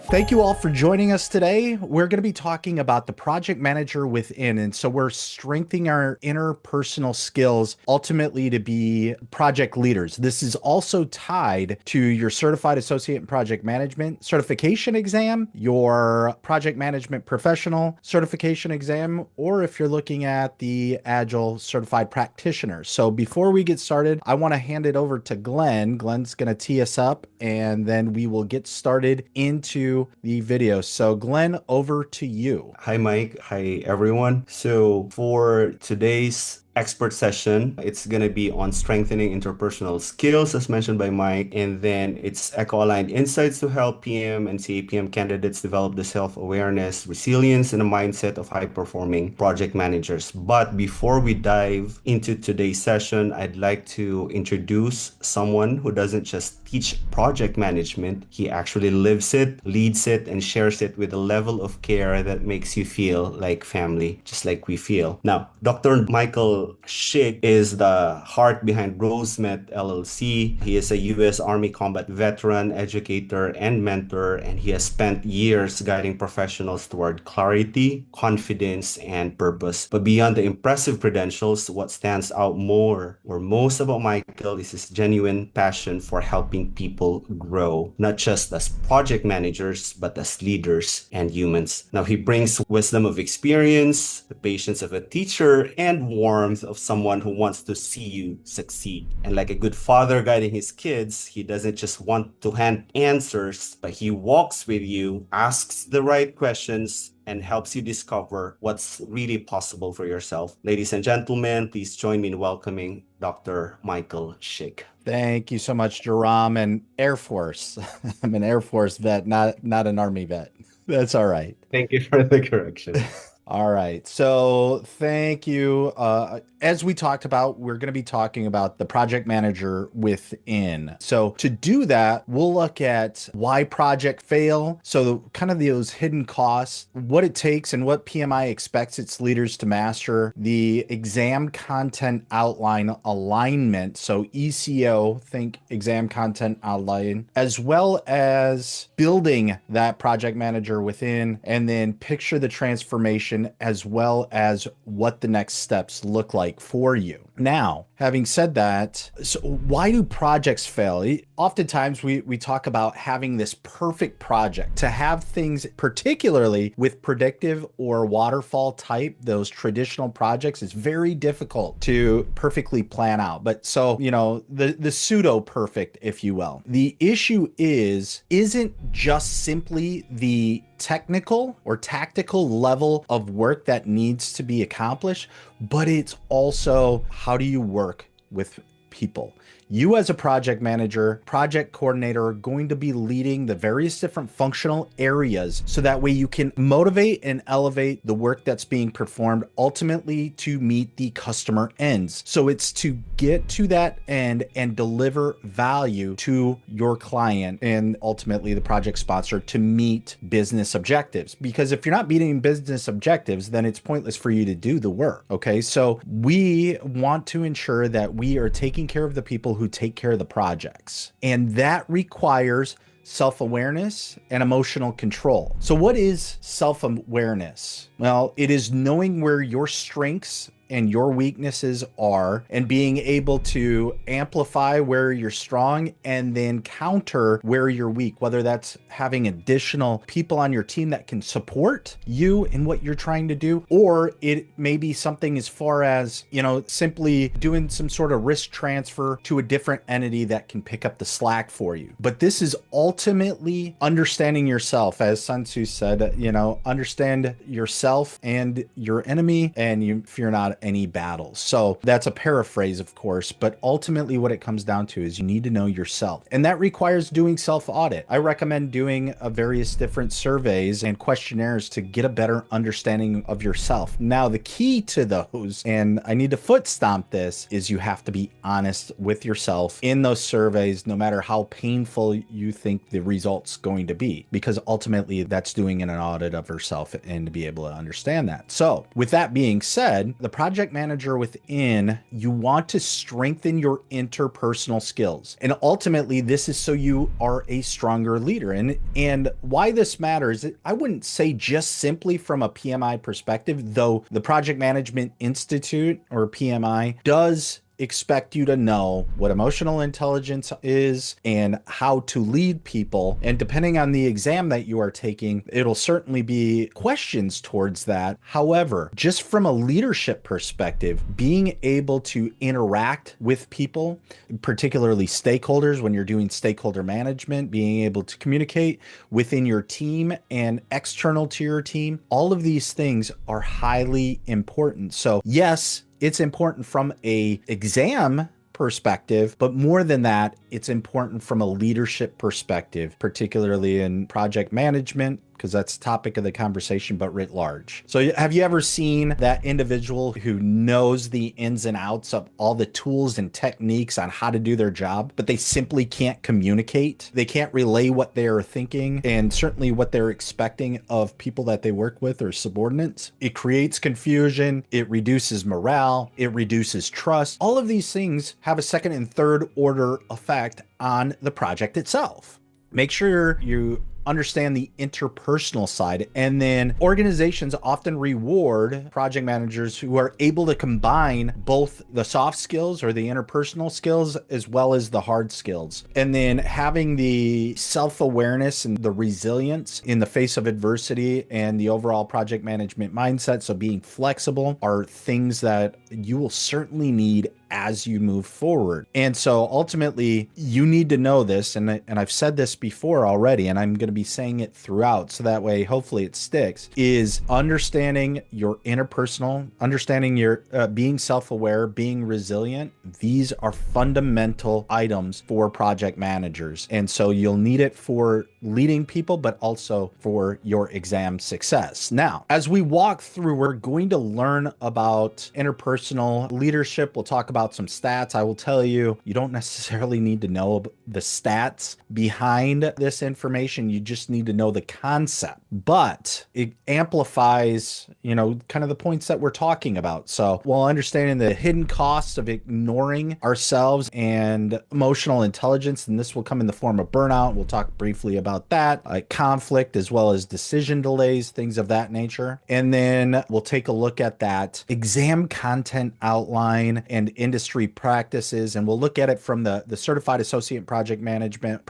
Thank you all for joining us today. We're going to be talking about the project manager within. And so we're strengthening our interpersonal skills ultimately to be project leaders. This is also tied to your certified associate in project management certification exam, your project management professional certification exam, or if you're looking at the Agile certified practitioner. So before we get started, I want to hand it over to Glenn. Glenn's going to tee us up and then we will get started into the video. So Glenn, over to you. Hi, Mike. Hi, everyone. So for today's expert session, it's going to be on strengthening interpersonal skills, as mentioned by Mike, and then it's eco-aligned insights to help PM and CAPM candidates develop the self-awareness, resilience, and a mindset of high-performing project managers. But before we dive into today's session, I'd like to introduce someone who doesn't just teach project management, he actually lives it, leads it, and shares it with a level of care that makes you feel like family, just like we feel. Now, Dr. Michael Shick is the heart behind Rosemet LLC. He is a U.S. Army combat veteran, educator, and mentor, and he has spent years guiding professionals toward clarity, confidence, and purpose. But beyond the impressive credentials, what stands out more or most about Michael is his genuine passion for helping people grow, not just as project managers, but as leaders and humans. Now, he brings wisdom of experience, the patience of a teacher, and warmth of someone who wants to see you succeed. And like a good father guiding his kids, he doesn't just want to hand answers, but he walks with you, asks the right questions, and helps you discover what's really possible for yourself. Ladies and gentlemen, please join me in welcoming Dr. Michael Shick. Thank you so much, Jerome. And Air Force. I'm an Air Force vet, not an Army vet. That's all right. Thank you for the correction. All right. So thank you. As we talked about, we're going to be talking about the project manager within. So to do that, we'll look at why project fail. So kind of those hidden costs, what it takes and what PMI expects its leaders to master, the exam content outline alignment. So ECO, think exam content outline, as well as building that project manager within, and then picture the transformation as well as what the next steps look like for you. Now, having said that, so why do projects fail? Oftentimes we talk about having this perfect project. To have things, particularly with predictive or waterfall type, those traditional projects, is very difficult to perfectly plan out. But so, the pseudo perfect, if you will. The issue isn't just simply the technical or tactical level of work that needs to be accomplished, but it's also how do you work with people. You as a project manager, project coordinator are going to be leading the various different functional areas so that way you can motivate and elevate the work that's being performed ultimately to meet the customer ends. So it's to get to that end and deliver value to your client and ultimately the project sponsor to meet business objectives. Because if you're not meeting business objectives, then it's pointless for you to do the work. Okay. So we want to ensure that we are taking care of the people who take care of the projects. And that requires self-awareness and emotional control. So what is self-awareness? Well, it is knowing where your strengths and your weaknesses are and being able to amplify where you're strong and then counter where you're weak, whether that's having additional people on your team that can support you in what you're trying to do, or it may be something as far as, simply doing some sort of risk transfer to a different entity that can pick up the slack for you. But this is ultimately understanding yourself. As Sun Tzu said, understand yourself and your enemy, and you fear not any battles. So that's a paraphrase, of course, but ultimately what it comes down to is you need to know yourself. And that requires doing self-audit. I recommend doing various different surveys and questionnaires to get a better understanding of yourself. Now, the key to those, and I need to foot stomp this, is you have to be honest with yourself in those surveys, no matter how painful you think the result's going to be, because ultimately that's doing an audit of yourself and to be able to understand that. So with that being said, the project project manager within, you want to strengthen your interpersonal skills. And ultimately, this is so you are a stronger leader. And why this matters, I wouldn't say just simply from a PMI perspective, though the Project Management Institute, or PMI, does expect you to know what emotional intelligence is and how to lead people. And depending on the exam that you are taking, it'll certainly be questions towards that. However, just from a leadership perspective, being able to interact with people, particularly stakeholders, when you're doing stakeholder management, being able to communicate within your team and external to your team, all of these things are highly important. So yes, it's important from a exam perspective, but more than that, it's important from a leadership perspective, particularly in project management, because that's the topic of the conversation, but writ large. So have you ever seen that individual who knows the ins and outs of all the tools and techniques on how to do their job, but they simply can't communicate? They can't relay what they are thinking and certainly what they're expecting of people that they work with or subordinates. It creates confusion. It reduces morale. It reduces trust. All of these things have a second and third order effect on the project itself. Make sure you understand the interpersonal side. And then organizations often reward project managers who are able to combine both the soft skills or the interpersonal skills as well as the hard skills. And then having the self-awareness and the resilience in the face of adversity and the overall project management mindset, so being flexible, are things that you will certainly need as you move forward. And so ultimately, you need to know this, and I've said this before already, and I'm going to be saying it throughout, so that way hopefully it sticks, is understanding your interpersonal, understanding your being self-aware, being resilient. These are fundamental items for project managers. And so you'll need it for leading people, but also for your exam success. Now, as we walk through, we're going to learn about interpersonal leadership. We'll talk about some stats. I will tell you, you don't necessarily need to know the stats behind this information. You just need to know the concept, but it amplifies, kind of the points that we're talking about. So while understanding the hidden costs of ignoring ourselves and emotional intelligence, and this will come in the form of burnout. We'll talk briefly about that, conflict, as well as decision delays, things of that nature. And then we'll take a look at that exam content outline and industry practices, and we'll look at it from the certified associate project management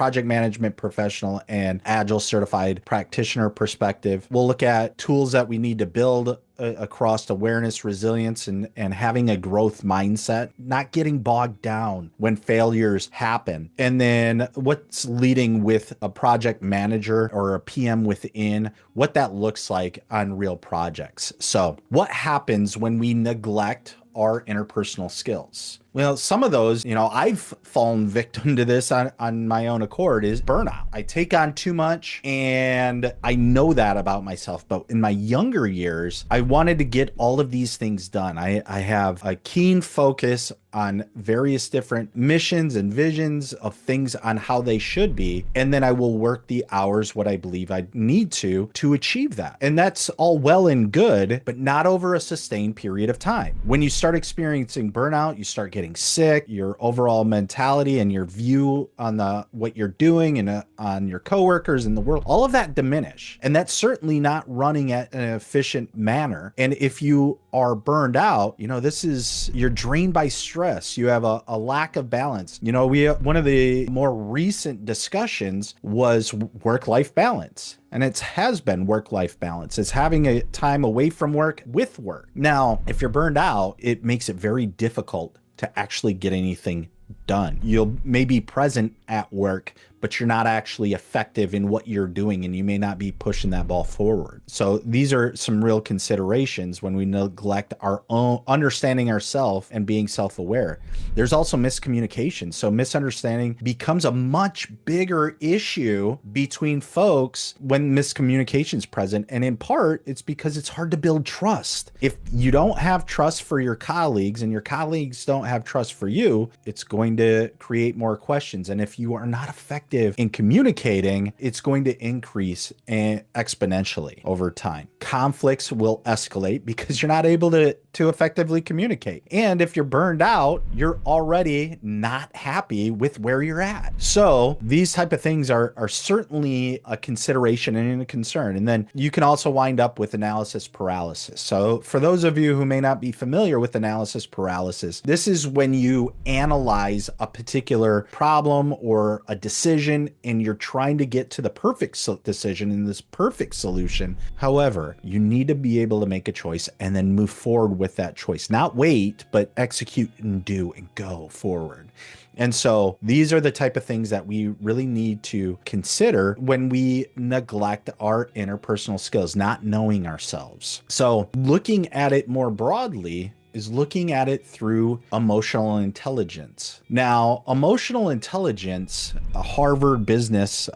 professional, and agile certified practitioner perspective. We'll look at tools that we need to build across awareness, resilience, and having a growth mindset, not getting bogged down when failures happen. And then what's leading with a project manager or a PM within, what that looks like on real projects. So what happens when we neglect our interpersonal skills? Well, some of those, I've fallen victim to this on my own accord, is burnout. I take on too much, and I know that about myself. But in my younger years, I wanted to get all of these things done. I have a keen focus on various different missions and visions of things on how they should be. And then I will work the hours, what I believe I need to achieve that. And that's all well and good, but not over a sustained period of time. When you start experiencing burnout, you start getting sick, your overall mentality and your view on what you're doing and on your coworkers in the world, all of that diminish. And that's certainly not running at an efficient manner. And if you are burned out, you're drained by stress. You have a lack of balance. One of the more recent discussions was work-life balance. And it has been work-life balance. It's having a time away from work with work. Now, if you're burned out, it makes it very difficult to actually get anything done. You'll may be present at work, but you're not actually effective in what you're doing, and you may not be pushing that ball forward. So these are some real considerations when we neglect our own understanding ourselves and being self-aware. There's also miscommunication. So misunderstanding becomes a much bigger issue between folks when miscommunication is present. And in part, it's because it's hard to build trust. If you don't have trust for your colleagues and your colleagues don't have trust for you, it's going to create more questions. And if you are not effective effective in communicating, it's going to increase exponentially over time. Conflicts will escalate because you're not able to effectively communicate. And if you're burned out, you're already not happy with where you're at. So these type of things are certainly a consideration and a concern. And then you can also wind up with analysis paralysis. So for those of you who may not be familiar with analysis paralysis, this is when you analyze a particular problem or a decision and you're trying to get to the perfect decision in this perfect solution. However, you need to be able to make a choice and then move forward with that choice. Not wait, but execute and do and go forward. And so these are the type of things that we really need to consider when we neglect our interpersonal skills, not knowing ourselves. So looking at it more broadly is looking at it through emotional intelligence. Now, emotional intelligence, a Harvard Business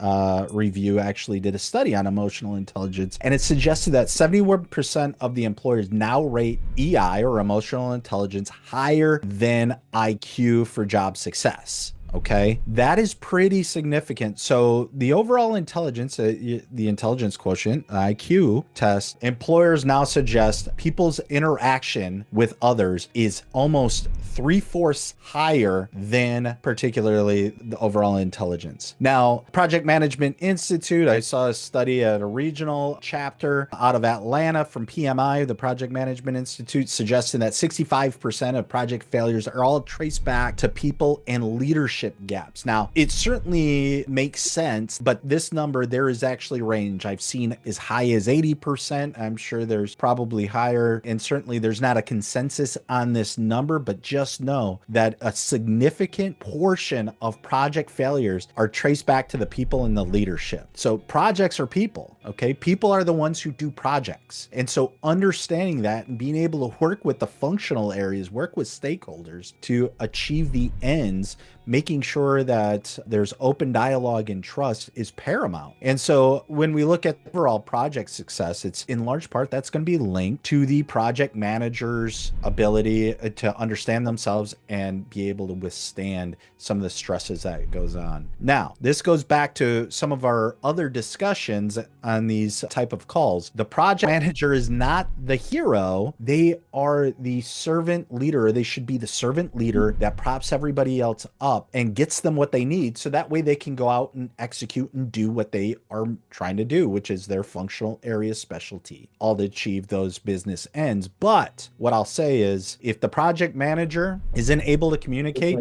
Review actually did a study on emotional intelligence, and it suggested that 71% of the employers now rate EI or emotional intelligence higher than IQ for job success. Okay, that is pretty significant. So the overall intelligence, the intelligence quotient, IQ test, employers now suggest people's interaction with others is almost 3/4 higher than particularly the overall intelligence. Now, Project Management Institute, I saw a study at a regional chapter out of Atlanta from PMI, the Project Management Institute, suggesting that 65% of project failures are all traced back to people and leadership gaps. Now, it certainly makes sense, but this number, there is actually range. I've seen as high as 80%. I'm sure there's probably higher, and certainly there's not a consensus on this number, but just know that a significant portion of project failures are traced back to the people in the leadership. So projects are people, okay? People are the ones who do projects. And so understanding that and being able to work with the functional areas, work with stakeholders to achieve the ends, making sure that there's open dialogue and trust is paramount. And so when we look at overall project success, it's in large part that's going to be linked to the project manager's ability to understand themselves and be able to withstand some of the stresses that goes on. Now, this goes back to some of our other discussions on these type of calls. The project manager is not the hero. They are the servant leader. They should be the servant leader that props everybody else up and gets them what they need, so that way they can go out and execute and do what they are trying to do, which is their functional area specialty, all to achieve those business ends. But what I'll say is, if the project manager isn't able to communicate,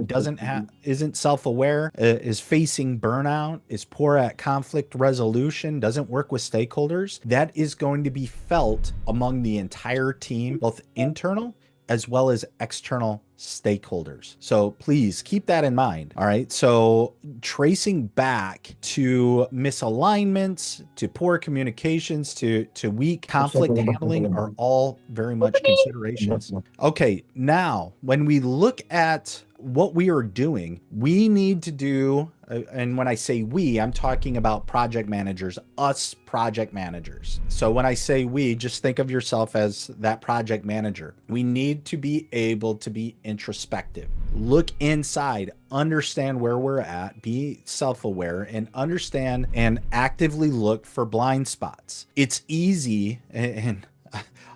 isn't self-aware, is facing burnout, is poor at conflict resolution, doesn't work with stakeholders, that is going to be felt among the entire team, both internal as well as external stakeholders. So please keep that in mind. All right. So tracing back to misalignments, to poor communications, to weak conflict handling are all very much considerations. Okay. Now, when we look at what we are doing, we need to do, and when I say we, I'm talking about project managers, us project managers. So when I say we, just think of yourself as that project manager. We need to be able to be introspective, look inside, understand where we're at, be self-aware, and understand and actively look for blind spots. It's easy, and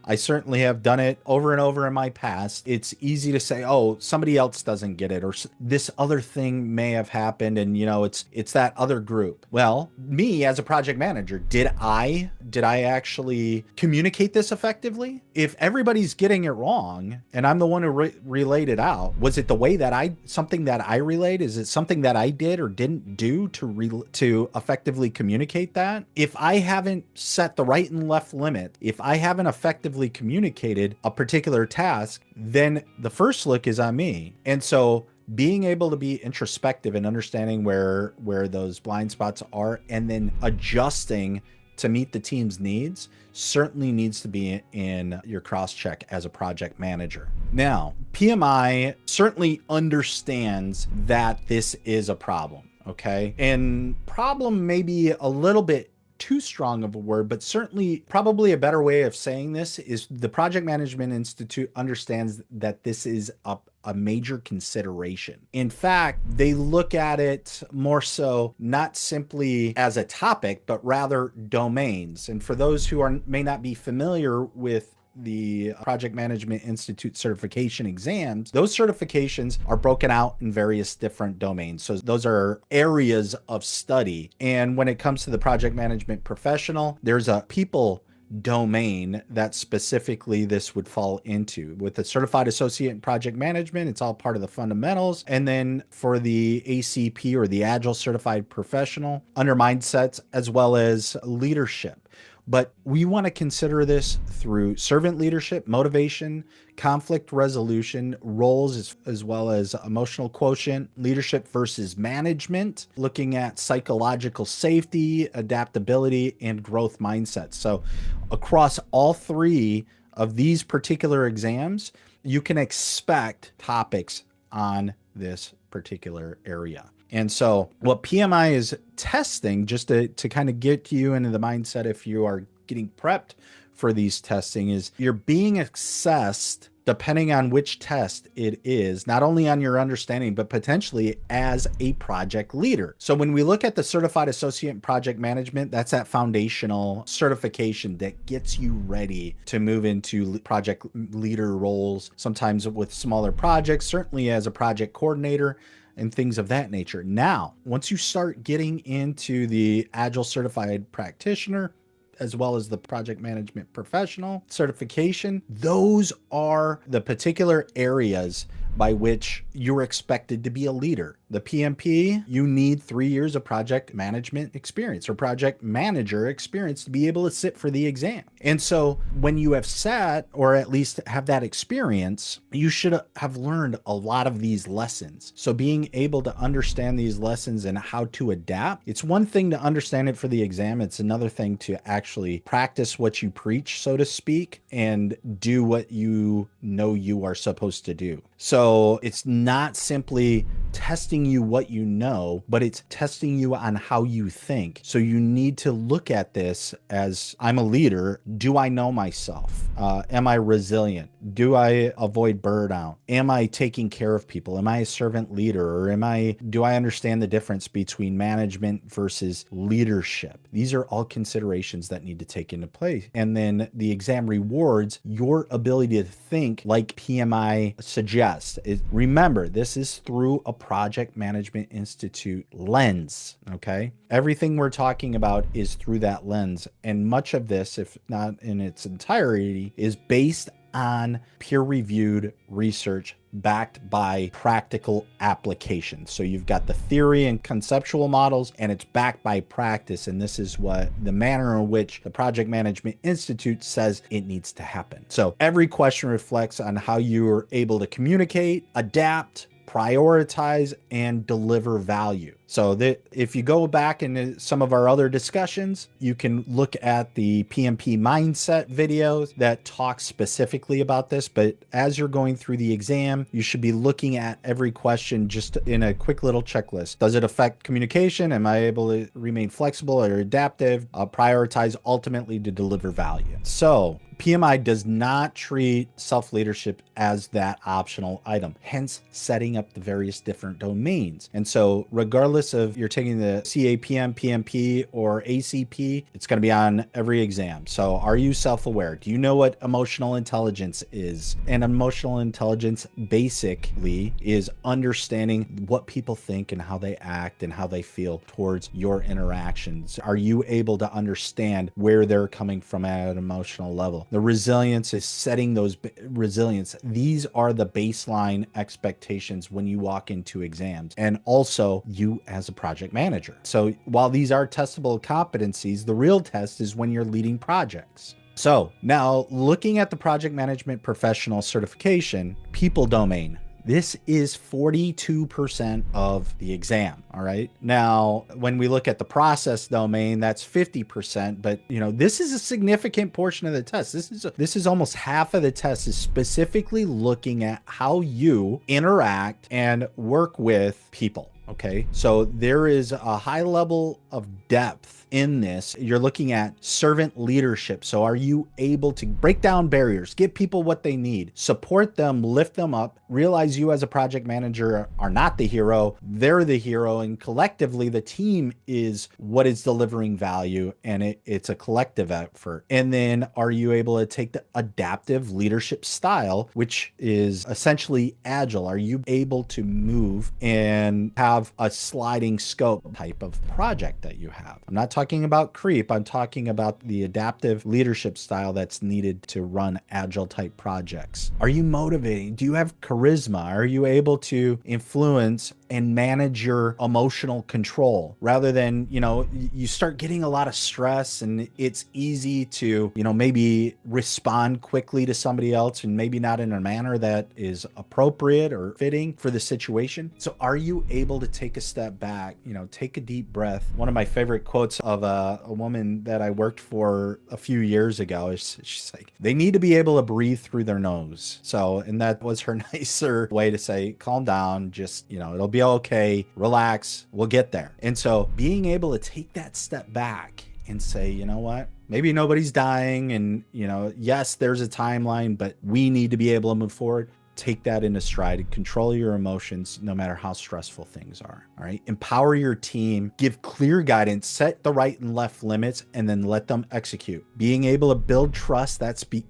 I certainly have done it over and over in my past. It's easy to say, oh, somebody else doesn't get it, or this other thing may have happened, and it's that other group. Well, me as a project manager, did I actually communicate this effectively? If everybody's getting it wrong and I'm the one who relayed it out, was it the way that something that I relayed? Is it something that I did or didn't do to effectively communicate that? If I haven't set the right and left limit, if I haven't effectively communicated a particular task, then the first look is on me. And so being able to be introspective and understanding where those blind spots are and then adjusting to meet the team's needs certainly needs to be in your cross-check as a project manager. Now, PMI certainly understands that this is a problem, okay? And problem may be a little bit too strong of a word, but certainly probably a better way of saying this is the Project Management Institute understands that this is a major consideration. In fact, they look at it more so not simply as a topic, but rather domains. And for those who may not be familiar with the Project Management Institute certification exams, those certifications are broken out in various different domains. So those are areas of study. And when it comes to the project management professional, there's a people domain that specifically this would fall into. With the certified associate in project management, it's all part of the fundamentals. And then for the ACP or the Agile certified professional, under mindsets as well as leadership. But we want to consider this through servant leadership, motivation, conflict resolution, roles, as well as emotional quotient, leadership versus management, looking at psychological safety, adaptability, and growth mindsets. So across all three of these particular exams, you can expect topics on this particular area. And so what PMI is testing, just to kind of get you into the mindset if you are getting prepped for these testing, is you're being assessed depending on which test it is, not only on your understanding, but potentially as a project leader. So when we look at the Certified Associate in Project Management, that's that foundational certification that gets you ready to move into project leader roles, sometimes with smaller projects, certainly as a project coordinator, and things of that nature. Now, once you start getting into the Agile Certified Practitioner, as well as the project management professional certification, those are the particular areas by which you're expected to be a leader. The PMP, you need 3 years of project management experience or project manager experience to be able to sit for the exam. And so when you have sat, or at least have that experience, you should have learned a lot of these lessons. So being able to understand these lessons and how to adapt, it's one thing to understand it for the exam. It's another thing to actually practice what you preach, so to speak, and do what you know you are supposed to do. So it's not simply testing you what you know, but it's testing you on how you think. So you need to look at this as, I'm a leader. Do I know myself? Am I resilient? Do I avoid burnout? Am I taking care of people? Am I a servant leader? Or do I understand the difference between management versus leadership? These are all considerations that need to take into play. And then the exam rewards your ability to think like PMI suggests. Remember, this is through a Project Management Institute lens, okay? Everything we're talking about is through that lens. And much of this, if not in its entirety, is based on peer-reviewed research backed by practical applications. So you've got the theory and conceptual models, and it's backed by practice. And this is what the manner in which the Project Management Institute says it needs to happen. So every question reflects on how you are able to communicate, adapt, prioritize, and deliver value. So that if you go back into some of our other discussions, you can look at the PMP mindset videos that talk specifically about this. But as you're going through the exam, you should be looking at every question just in a quick little checklist. Does it affect communication? Am I able to remain flexible or adaptive? Prioritize ultimately to deliver value. So PMI does not treat self-leadership as that optional item, hence setting up the various different domains. And so regardless of you're taking the CAPM, PMP, or ACP, it's going to be on every exam. So are you self-aware? Do you know what emotional intelligence is? And emotional intelligence basically is understanding what people think and how they act and how they feel towards your interactions. Are you able to understand where they're coming from at an emotional level? The resilience is setting those resilience. These are the baseline expectations when you walk into exams, and also you as a project manager. So while these are testable competencies, the real test is when you're leading projects. So now looking at the project management professional certification, people domain. This is 42% of the exam, all right? Now, when we look at the process domain, that's 50%, but this is a significant portion of the test. This is almost half of the test is specifically looking at how you interact and work with people. Okay, so there is a high level of depth within this, you're looking at servant leadership. So are you able to break down barriers, give people what they need, support them, lift them up, realize you as a project manager are not the hero, they're the hero, and collectively the team is what is delivering value, and it's a collective effort. And then are you able to take the adaptive leadership style, which is essentially agile? Are you able to move and have a sliding scope type of project that you have? I'm not talking about creep. I'm talking about the adaptive leadership style that's needed to run agile type projects. Are you motivating? Do you have charisma? Are you able to influence and manage your emotional control rather than, you start getting a lot of stress and it's easy to, maybe respond quickly to somebody else and maybe not in a manner that is appropriate or fitting for the situation. So are you able to take a step back, take a deep breath? One of my favorite quotes of a woman that I worked for a few years ago is she's like, they need to be able to breathe through their nose. So, and that was her nicer way to say, calm down, just, it'll be okay, relax, we'll get there. And so being able to take that step back and say, you know what, maybe nobody's dying and, yes, there's a timeline, but we need to be able to move forward. Take that into stride, control your emotions no matter how stressful things are. All right. Empower your team, give clear guidance, set the right and left limits, and then let them execute. Being able to build trust,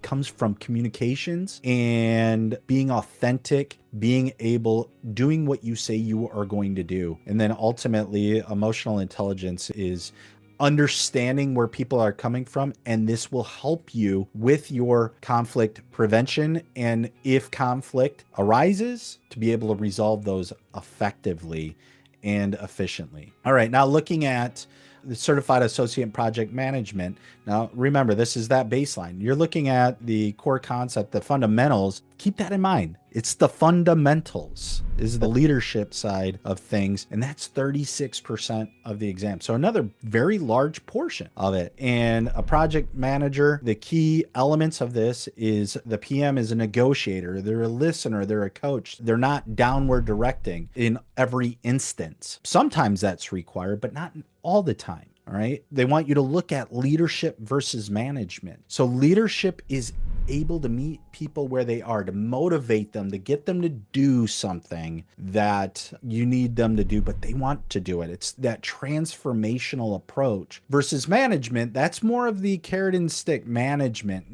comes from communications and being authentic, doing what you say you are going to do. And then ultimately, emotional intelligence is understanding where people are coming from, and this will help you with your conflict prevention, and if conflict arises, to be able to resolve those effectively and efficiently. All right, now looking at the certified associate project management. Now, remember, this is that baseline. You're looking at the core concept, the fundamentals. Keep that in mind. It's the fundamentals is the leadership side of things. And that's 36% of the exam. So another very large portion of it. And a project manager, the key elements of this is the PM is a negotiator. They're a listener. They're a coach. They're not downward directing in every instance. Sometimes that's required, but not all the time. All right. They want you to look at leadership versus management. So leadership is able to meet people where they are, to motivate them, to get them to do something that you need them to do, but they want to do it. It's that transformational approach versus management. That's more of the carrot and stick management,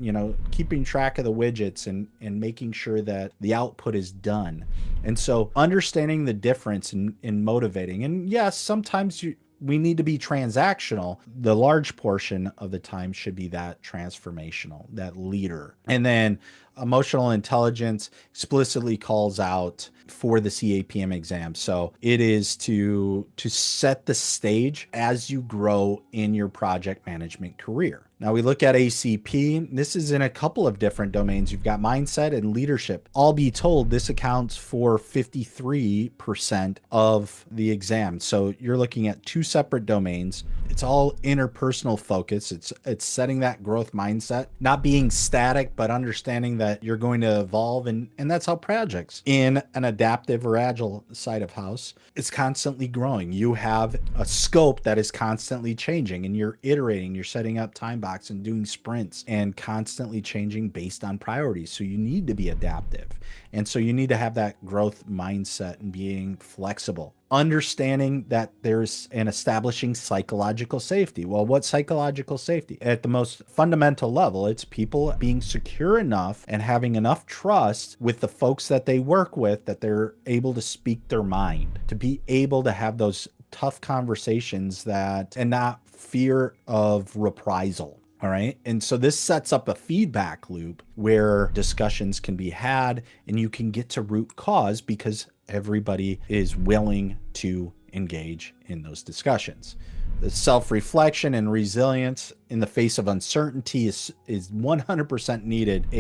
keeping track of the widgets and making sure that the output is done. And so understanding the difference in motivating. And yes, sometimes we need to be transactional. The large portion of the time should be that transformational, that leader. And then emotional intelligence explicitly calls out for the CAPM exam. So it is to set the stage as you grow in your project management career. Now we look at ACP. This is in a couple of different domains. You've got mindset and leadership. All be told, this accounts for 53% of the exam. So you're looking at two separate domains. It's all interpersonal focus. It's setting that growth mindset, not being static, but understanding that you're going to evolve. And that's how projects in an adaptive or agile side of house, it's constantly growing. You have a scope that is constantly changing and you're iterating, you're setting up time boxes and doing sprints and constantly changing based on priorities. So you need to be adaptive. And so you need to have that growth mindset and being flexible. Understanding that there's an establishing psychological safety. Well, what psychological safety? At the most fundamental level, it's people being secure enough and having enough trust with the folks that they work with that they're able to speak their mind, to be able to have those tough conversations and not fear of reprisal. All right. And so this sets up a feedback loop where discussions can be had and you can get to root cause because everybody is willing to engage in those discussions. The self-reflection and resilience in the face of uncertainty is 100% needed,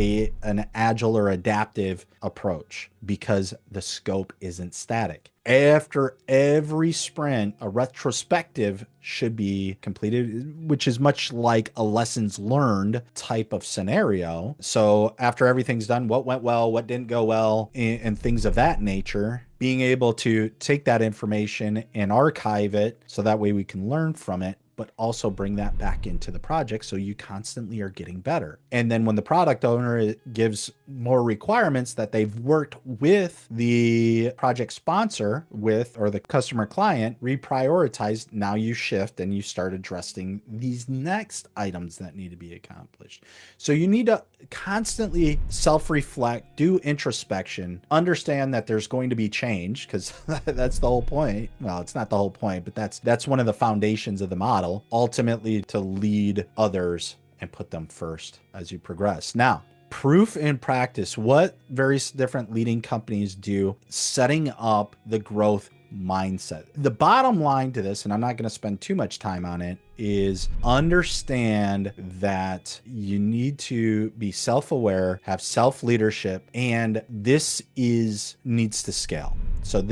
an agile or adaptive approach because the scope isn't static. After every sprint, a retrospective should be completed, which is much like a lessons learned type of scenario. So after everything's done, what went well, what didn't go well, and things of that nature, being able to take that information and archive it so that way we can learn from it, but also bring that back into the project so you constantly are getting better. And then when the product owner gives more requirements that they've worked with the project sponsor with, or the customer client, reprioritize, now you shift and you start addressing these next items that need to be accomplished. So you need to constantly self-reflect, do introspection, understand that there's going to be change, because that's the whole point. Well, it's not the whole point, but that's one of the foundations of the model, ultimately to lead others and put them first as you progress. Now, proof in practice, what various different leading companies do setting up the growth mindset. The bottom line to this, and I'm not going to spend too much time on it, is understand that you need to be self-aware, have self-leadership, and this needs to scale. So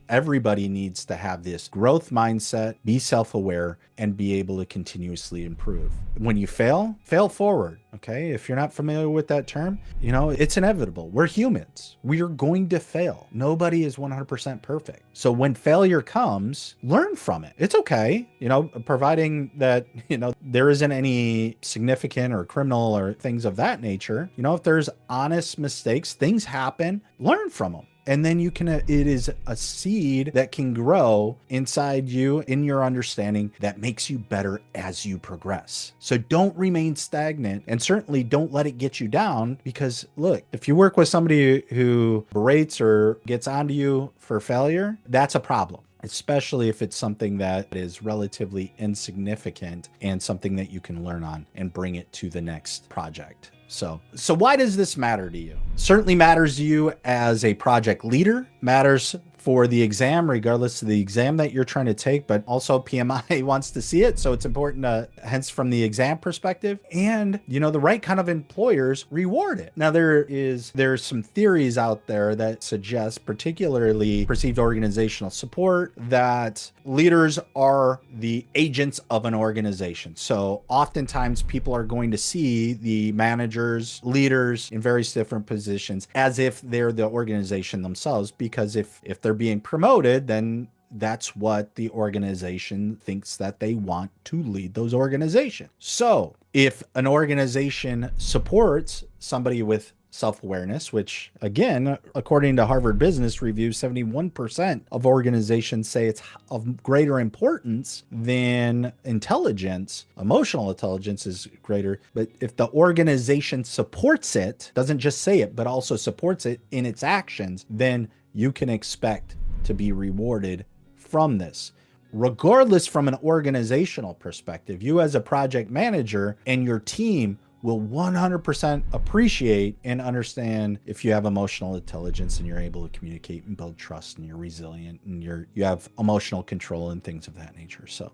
everybody needs to have this growth mindset, be self-aware, and be able to continuously improve. When you fail forward. Okay. If you're not familiar with that term, it's inevitable. We're humans. We are going to fail. Nobody is 100% perfect. So when failure comes, learn from it. It's okay. Providing that, there isn't any significant or criminal or things of that nature. If there's honest mistakes, things happen, learn from them. And then it is a seed that can grow inside you in your understanding that makes you better as you progress. So don't remain stagnant, and certainly don't let it get you down, because look, if you work with somebody who berates or gets onto you for failure, that's a problem. Especially if it's something that is relatively insignificant and something that you can learn on and bring it to the next project. So why does this matter to you? Certainly matters to you as a project leader, matters for the exam, regardless of the exam that you're trying to take, but also PMI wants to see it. So it's important hence from the exam perspective, and the right kind of employers reward it. Now there's some theories out there that suggest, particularly perceived organizational support, that leaders are the agents of an organization. So oftentimes people are going to see the managers, leaders in various different positions as if they're the organization themselves, because if they're being promoted, then that's what the organization thinks that they want to lead those organizations. So if an organization supports somebody with self-awareness, which again, according to Harvard Business Review, 71% of organizations say it's of greater importance than intelligence. Emotional intelligence is greater, but if the organization supports it, doesn't just say it, but also supports it in its actions, then you can expect to be rewarded from this. Regardless, from an organizational perspective, you as a project manager and your team will 100% appreciate and understand if you have emotional intelligence and you're able to communicate and build trust and you're resilient and you have emotional control and things of that nature. So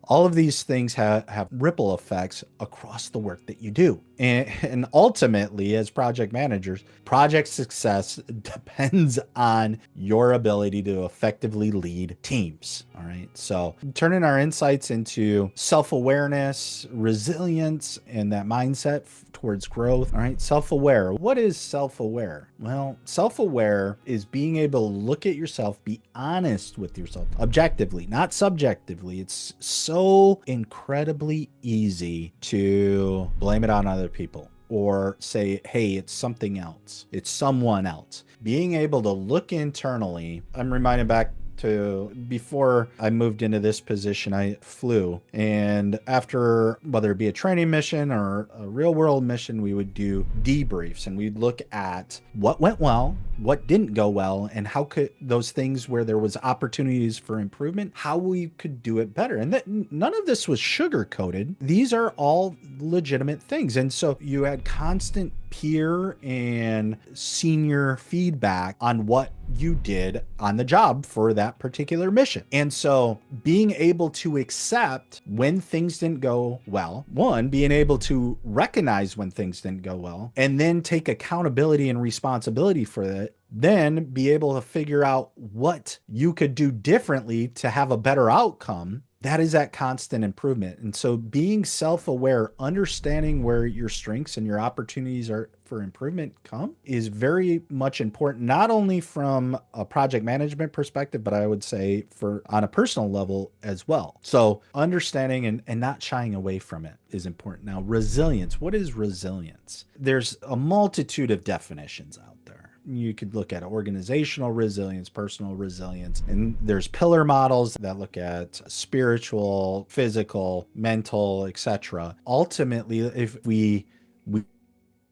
all of these things have ripple effects across the work that you do. And ultimately, as project managers, project success depends on your ability to effectively lead teams. All right. So turning our insights into self-awareness, resilience, and that mindset towards growth. All right. Self-aware. What is self-aware? Well, self-aware is being able to look at yourself, be honest with yourself, objectively, not subjectively. It's so incredibly easy to blame it on other people or say, hey, it's something else. It's someone else. Being able to look internally. I'm reminded back to before I moved into this position, I flew. And after, whether it be a training mission or a real world mission, we would do debriefs and we'd look at what went well, what didn't go well, and how could those things where there was opportunities for improvement, how we could do it better. And that none of this was sugar coated. These are all legitimate things. And so you had constant peer and senior feedback on what you did on the job for that particular mission. And so being able to accept when things didn't go well, one, being able to recognize when things didn't go well, and then take accountability and responsibility for it, then be able to figure out what you could do differently to have a better outcome. that is that constant improvement. And so being self-aware, understanding where your strengths and your opportunities are for improvement come is very much important, not only from a project management perspective, but I would say for on a personal level as well. So understanding and not shying away from it is important. Now, resilience. What is resilience? There's a multitude of definitions out there. You could look at organizational resilience, personal resilience, and there's pillar models that look at spiritual, physical, mental, etc. Ultimately, if we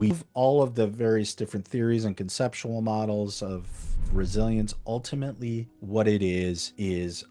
have all of the various different theories and conceptual models of resilience, ultimately what it is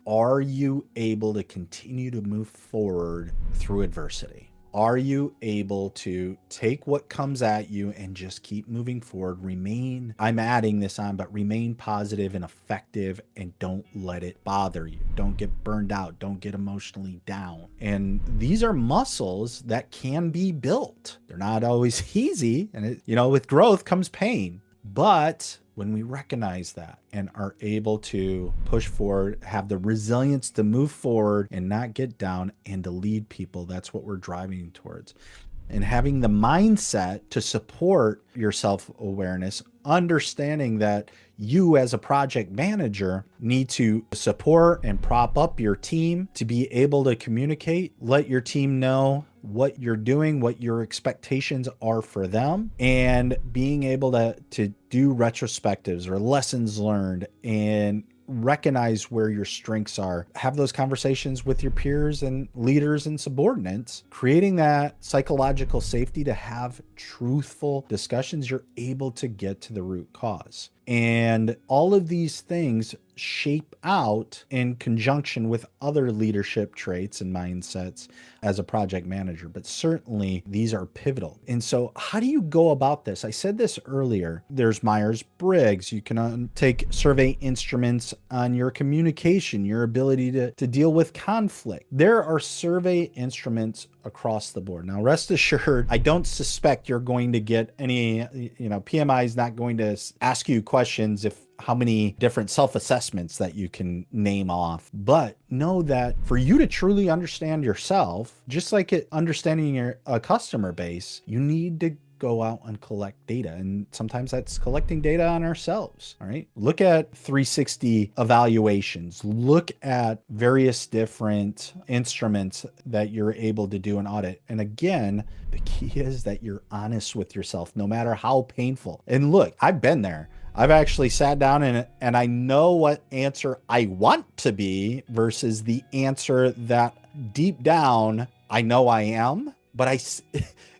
are you able to continue to move forward through adversity? Are you able to take what comes at you and just keep moving forward? Remain, I'm adding this on, but remain positive and effective and don't let it bother you. Don't get burned out. Don't get emotionally down. And these are muscles that can be built. They're not always easy. And, with growth comes pain. But when we recognize that and are able to push forward, have the resilience to move forward and not get down and to lead people, that's what we're driving towards. And having the mindset to support your self-awareness, understanding that you as a project manager need to support and prop up your team to be able to communicate, let your team know what you're doing, what your expectations are for them, and being able to do retrospectives or lessons learned and recognize where your strengths are. Have those conversations with your peers and leaders and subordinates, creating that psychological safety to have truthful discussions. You're able to get to the root cause. And all of these things shape out in conjunction with other leadership traits and mindsets as a project manager. But certainly these are pivotal. And so how do you go about this? I said this earlier. There's Myers-Briggs. You can take survey instruments on your communication, your ability to deal with conflict. There are survey instruments across the board. Now, rest assured, I don't suspect you're going to get any, PMI is not going to ask you questions if how many different self-assessments that you can name off. But know that for you to truly understand yourself, just like understanding your customer base, you need to go out and collect data. And sometimes that's collecting data on ourselves. All right. Look at 360 evaluations. Look at various different instruments that you're able to do an audit. And again, the key is that you're honest with yourself, no matter how painful. And look, I've been there. I've actually sat down and I know what answer I want to be versus the answer that deep down I know I am, but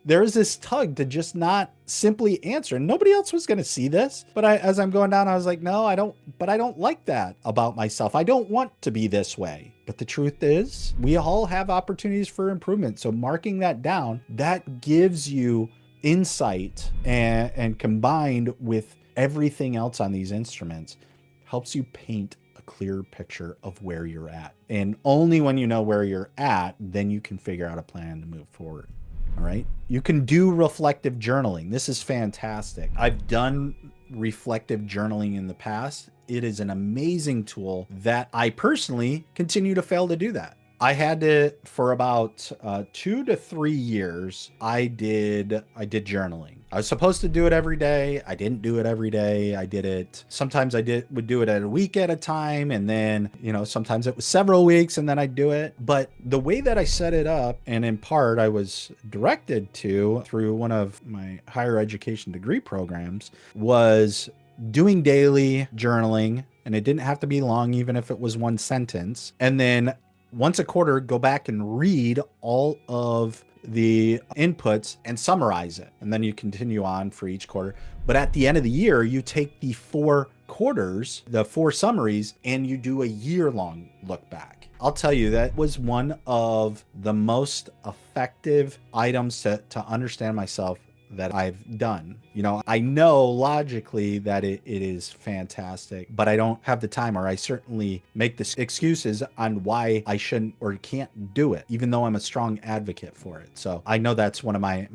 there's this tug to just not simply answer. And nobody else was going to see this, but as I'm going down, I was like, no, I don't like that about myself. I don't want to be this way. But the truth is, we all have opportunities for improvement. So marking that down, that gives you insight and combined with everything else on these instruments helps you paint a clear picture of where you're at. And only when you know where you're at, then you can figure out a plan to move forward. All right. You can do reflective journaling. This is fantastic. I've done reflective journaling in the past. It is an amazing tool that I personally continue to fail to do that. I had to, for about 2 to 3 years, I did journaling. I was supposed to do it every day. I didn't do it every day. I did it. Sometimes would do it at a week at a time. And then, sometimes it was several weeks and then I'd do it. But the way that I set it up, and in part I was directed to through one of my higher education degree programs, was doing daily journaling. And it didn't have to be long, even if it was one sentence. And then once a quarter, go back and read all of the inputs and summarize it. And then you continue on for each quarter. But at the end of the year, you take the 4 quarters, the 4 summaries, and you do a year-long look back. I'll tell you, that was one of the most effective items to understand myself that I've done. I know logically that it is fantastic, but I don't have the time, or I certainly make the excuses on why I shouldn't or can't do it, even though I'm a strong advocate for it. So I know that's one of my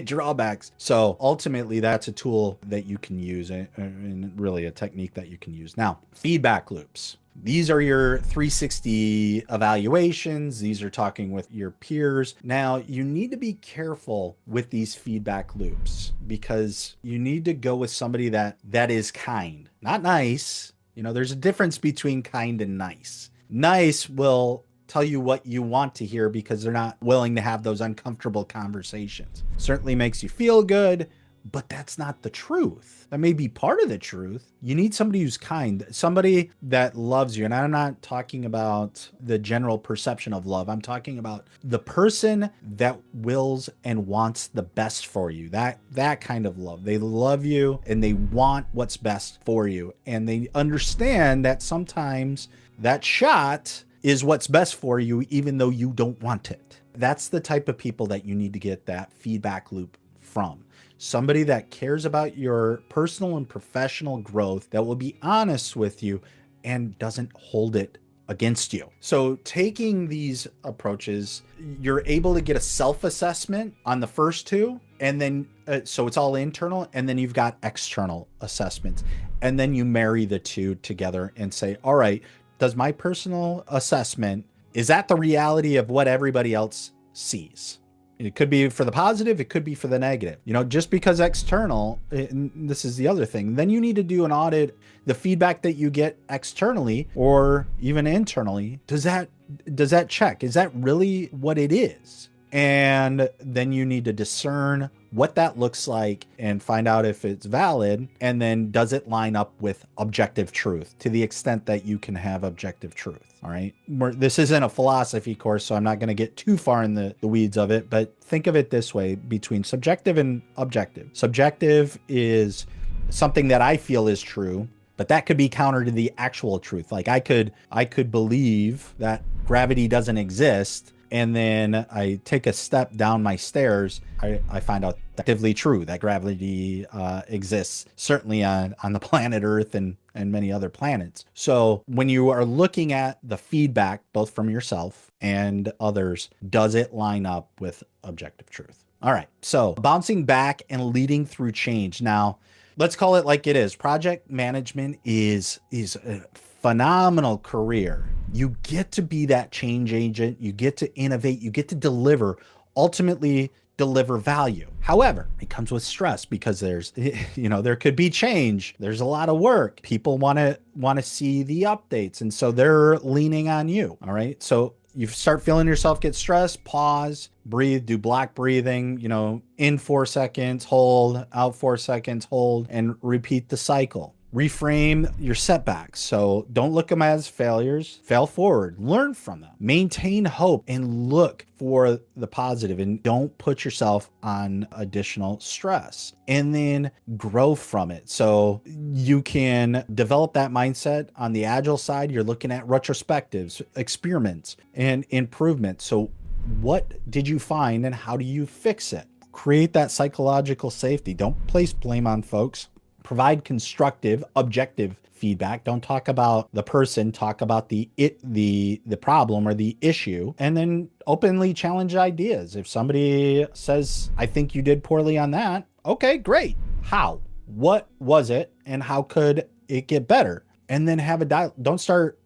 drawbacks. So ultimately, that's a tool that you can use and really a technique that you can use. Now, feedback loops. These are your 360 evaluations. These are talking with your peers. Now, you need to be careful with these feedback loops because you need to go with somebody that is kind, not nice. You know, there's a difference between kind and nice. Nice will tell you what you want to hear because they're not willing to have those uncomfortable conversations. Certainly makes you feel good, but that's not the truth. That may be part of the truth. You need somebody who's kind, somebody that loves you. And I'm not talking about the general perception of love. I'm talking about the person that wills and wants the best for you. That kind of love. They love you and they want what's best for you. And they understand that sometimes that shot is what's best for you, even though you don't want it. That's the type of people that you need to get that feedback loop from. Somebody that cares about your personal and professional growth, that will be honest with you and doesn't hold it against you. So taking these approaches, you're able to get a self-assessment on the first two, and then so it's all internal, and then you've got external assessments. And then you marry the two together and say, all right, does my personal assessment, is that the reality of what everybody else sees? It could be for the positive, it could be for the negative. You know, just because external, and this is the other thing, then you need to do an audit. The feedback that you get externally or even internally, does that check? Is that really what it is? And then you need to discern what that looks like and find out if it's valid. And then does it line up with objective truth to the extent that you can have objective truth? All right. This isn't a philosophy course, so I'm not going to get too far in the weeds of it, but think of it this way between subjective and objective. Subjective is something that I feel is true, but that could be counter to the actual truth. Like I could believe that gravity doesn't exist, and then I take a step down my stairs, I find out actively true that gravity exists, certainly on the planet Earth and many other planets. So when you are looking at the feedback, both from yourself and others, does it line up with objective truth? All right. So bouncing back and leading through change. Now, let's call it like it is. Project management is a phenomenal career. You get to be that change agent. You get to innovate. You get to deliver, ultimately deliver value. However, it comes with stress because there's, there could be change. There's a lot of work. People want to see the updates. And so they're leaning on you. All right. So you start feeling yourself get stressed, pause, breathe, do block breathing, in 4 seconds, hold, out 4 seconds, hold, and repeat the cycle. Reframe your setbacks. So don't look at them as failures. Fail forward. Learn from them. Maintain hope and look for the positive, and don't put yourself on additional stress, and then grow from it. So you can develop that mindset. On the agile side, you're looking at retrospectives, experiments, and improvements. So what did you find and how do you fix it? Create that psychological safety. Don't place blame on folks. Provide constructive, objective feedback. Don't talk about the person, talk about the problem or the issue, and then openly challenge ideas. If somebody says, I think you did poorly on that, okay, great. How? What was it? And how could it get better? And then have a dialogue. Don't start,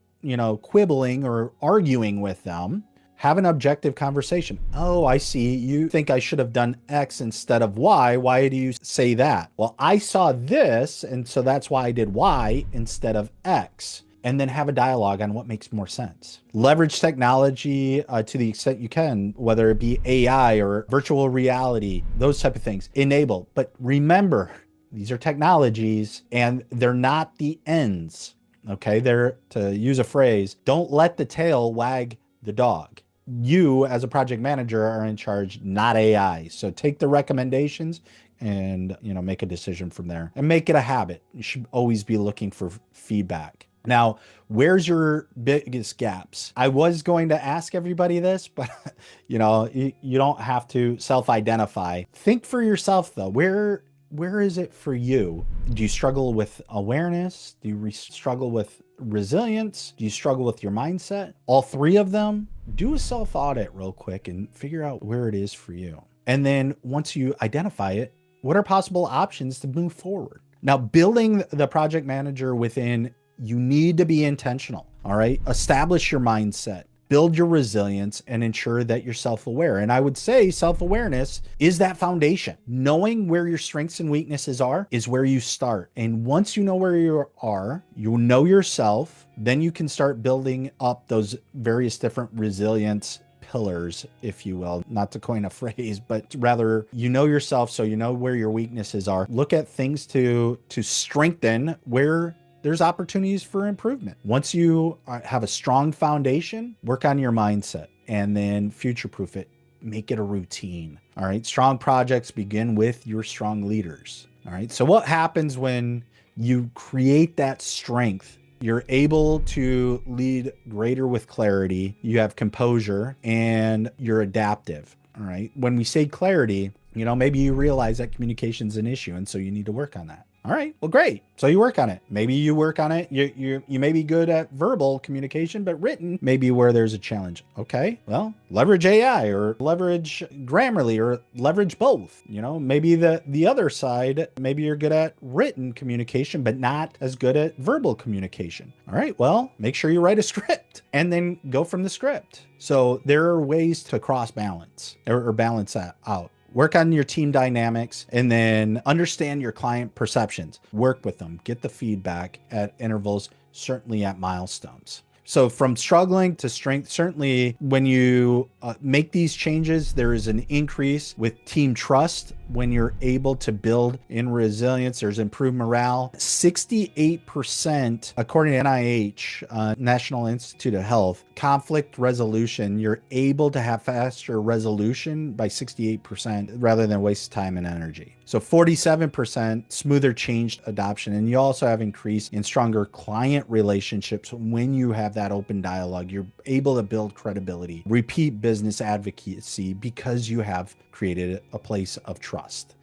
quibbling or arguing with them. Have an objective conversation. Oh, I see. You think I should have done X instead of Y. Why do you say that? Well, I saw this, and so that's why I did Y instead of X. And then have a dialogue on what makes more sense. Leverage technology to the extent you can, whether it be AI or virtual reality, those type of things. Enable. But remember, these are technologies and they're not the ends. Okay? They're, to use a phrase, don't let the tail wag the dog. You as a project manager are in charge, not AI. So take the recommendations and make a decision from there, and make it a habit. You should always be looking for feedback. Now, where's your biggest gaps? I was going to ask everybody this, but you don't have to self-identify. Think for yourself though. Where is it for you? Do you struggle with awareness? Do you struggle with resilience? Do you struggle with your mindset? All three of them? Do a self-audit real quick and figure out where it is for you. And then once you identify it, what are possible options to move forward? Now, building the project manager within, you need to be intentional. All right. Establish your mindset, build your resilience, and ensure that you're self aware. And I would say self awareness is that foundation. Knowing where your strengths and weaknesses are is where you start. And once you know where you are, you know yourself, then you can start building up those various different resilience pillars, if you will, not to coin a phrase, but rather you know yourself, so you know where your weaknesses are. Look at things to strengthen where there's opportunities for improvement. Once you have a strong foundation, work on your mindset and then future proof it. Make it a routine. All right. Strong projects begin with your strong leaders. All right. So, what happens when you create that strength? You're able to lead greater with clarity. You have composure and you're adaptive. All right. When we say clarity, maybe you realize that communication is an issue. And so you need to work on that. All right. Well, great. So you work on it. Maybe you work on it. You may be good at verbal communication, but written maybe where there's a challenge. Okay. Well, leverage AI or leverage Grammarly or leverage both. Maybe the other side, maybe you're good at written communication, but not as good at verbal communication. All right. Well, make sure you write a script and then go from the script. So there are ways to cross balance or balance that out. Work on your team dynamics and then understand your client perceptions. Work with them, get the feedback at intervals, certainly at milestones. So from struggling to strength, certainly when you make these changes, there is an increase with team trust. When you're able to build in resilience, there's improved morale. 68%, according to NIH, National Institute of Health, conflict resolution, you're able to have faster resolution by 68% rather than waste time and energy. So 47% smoother change adoption. And you also have increase in stronger client relationships when you have that open dialogue. You're able to build credibility, repeat business advocacy because you have created a place of trust.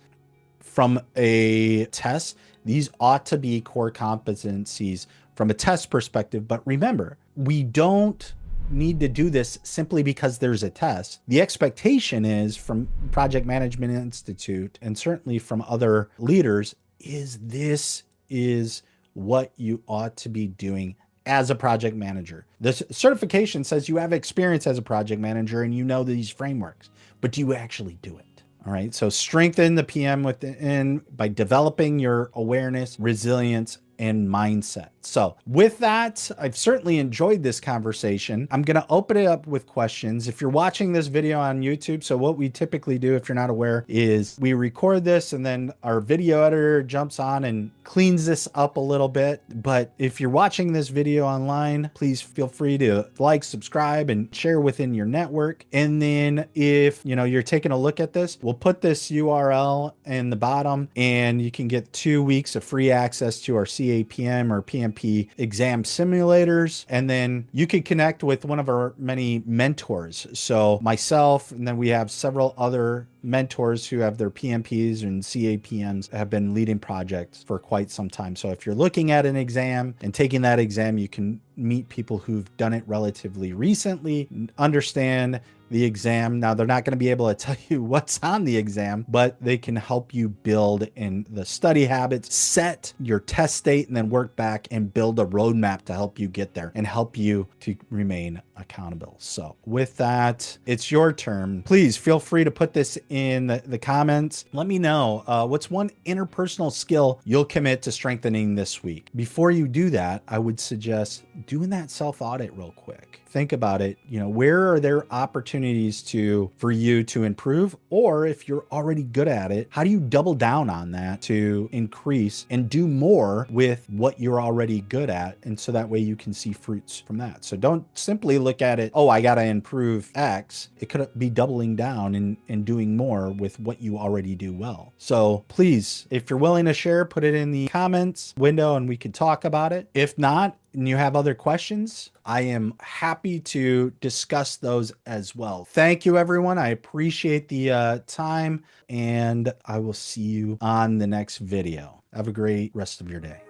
From a test, these ought to be core competencies from a test perspective. But remember, we don't need to do this simply because there's a test. The expectation is from Project Management Institute and certainly from other leaders is this is what you ought to be doing as a project manager. This certification says you have experience as a project manager and you know these frameworks, but do you actually do it? All right. So strengthen the PM within by developing your awareness, resilience, and mindset. So with that, I've certainly enjoyed this conversation. I'm going to open it up with questions. If you're watching this video on YouTube, so what we typically do, if you're not aware, is we record this and then our video editor jumps on and cleans this up a little bit. But if you're watching this video online, please feel free to like, subscribe, and share within your network. And then if you're taking a look at this, we'll put this URL in the bottom and you can get 2 weeks of free access to our CAPM or PMP exam simulators. And then you can connect with one of our many mentors. So myself, and then we have several other mentors who have their PMPs and CAPMs have been leading projects for quite some time. So if you're looking at an exam and taking that exam, you can meet people who've done it relatively recently, understand the exam. Now, they're not going to be able to tell you what's on the exam, but they can help you build in the study habits, set your test date, and then work back and build a roadmap to help you get there and help you to remain accountable. So with that, it's your turn. Please feel free to put this in the comments. Let me know what's one interpersonal skill you'll commit to strengthening this week. Before you do that, I would suggest doing that self-audit real quick. Think about it. Where are there opportunities for you to improve? Or if you're already good at it, how do you double down on that to increase and do more with what you're already good at? And so that way you can see fruits from that. So don't simply look at it, oh, I got to improve X. It could be doubling down and doing more with what you already do well. So please, if you're willing to share, put it in the comments window and we could talk about it. If not, and you have other questions, I am happy to discuss those as well. Thank you, everyone. I appreciate the time, and I will see you on the next video. Have a great rest of your day.